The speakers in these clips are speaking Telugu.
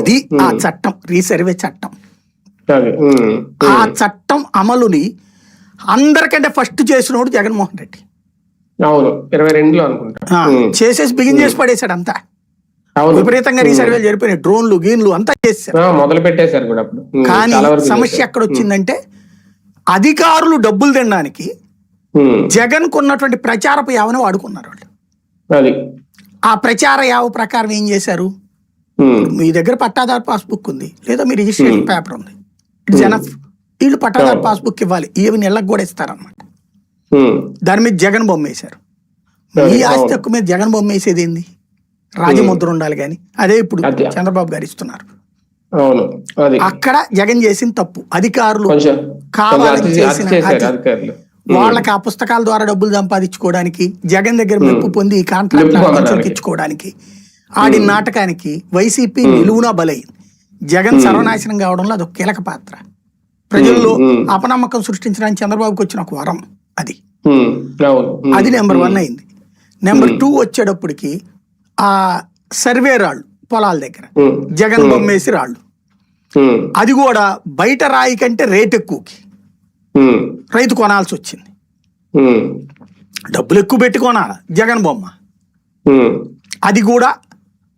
ఇది ఆ చట్టం, రీసర్వే చట్టం. ఆ చట్టం అమలుని అందరికంటే ఫస్ట్ చేసినోడు జగన్మోహన్ రెడ్డి. అవును, 22లో అనుకుంటా చేసేసి బిగిన్ చేసి పడేశాడు అంతా. విపరీతంగా రీసర్వేలు జరిపోయినాయి, డ్రోన్లు గీన్లు అంతా చేశారు, మొదలు పెట్టేశారు కూడా. కానీ సమస్య ఎక్కడ వచ్చిందంటే అధికారులు డబ్బులు తినడానికి జగన్ కున్నటువంటి ప్రచారపు యావని వాడుకున్నారు వాళ్ళు. ఆ ప్రచార యావ ప్రకారం ఏం చేశారు, మీ దగ్గర పట్టాదారు పాస్బుక్ ఉంది లేదా మీ రిజిస్ట్రేషన్ పేపర్ ఉంది, వీళ్ళు పట్టాదారు పాస్బుక్ ఇవ్వాలి, ఈవెన్ ఇళ్ళకి కూడా ఇస్తారన్నమాట. దాని మీద జగన్ బొమ్మ వేశారు. మీ ఆస్తి హక్కు మీద జగన్ బొమ్మ వేసేది ఏంది, రాజముద్ర ఉండాలి కానీ అదే ఇప్పుడు చంద్రబాబు గారు ఇస్తున్నారు. అక్కడ జగన్ చేసిన తప్పు, అధికారులు కావాలని చేసిన వాళ్ళకి ఆ పుస్తకాల ద్వారా డబ్బులు సంపాదించుకోవడానికి, జగన్ దగ్గర మెప్పు పొంది కాంట్రాక్ట్ ఇచ్చుకోవడానికి ఆడిన నాటకానికి వైసీపీ నిలువునా బలైంది. జగన్ సర్వనాశనం కావడంలో అదొక కీలక పాత్ర. ప్రజల్లో అపనమ్మకం సృష్టించడానికి చంద్రబాబుకి వచ్చిన ఒక వరం అది. అది నెంబర్ 1 అయింది. నెంబర్ 2 వచ్చేటప్పటికి ఆ సర్వే రాళ్ళు పొలాల దగ్గర జగన్ బొమ్మేసి రాళ్ళు, అది కూడా బయట రాయి కంటే రేట్ ఎక్కువకి రైతు కొనాల్సి వచ్చింది. డబ్బులు ఎక్కువ పెట్టి కొనాల జగన్ బొమ్మ. అది కూడా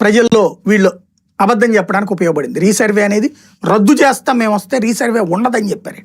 ప్రజల్లో వీళ్ళు అబద్ధం చెప్పడానికి ఉపయోగపడింది. రీసర్వే అనేది రద్దు చేస్తాం మేము వస్తే రీసర్వే ఉండదని చెప్పారు.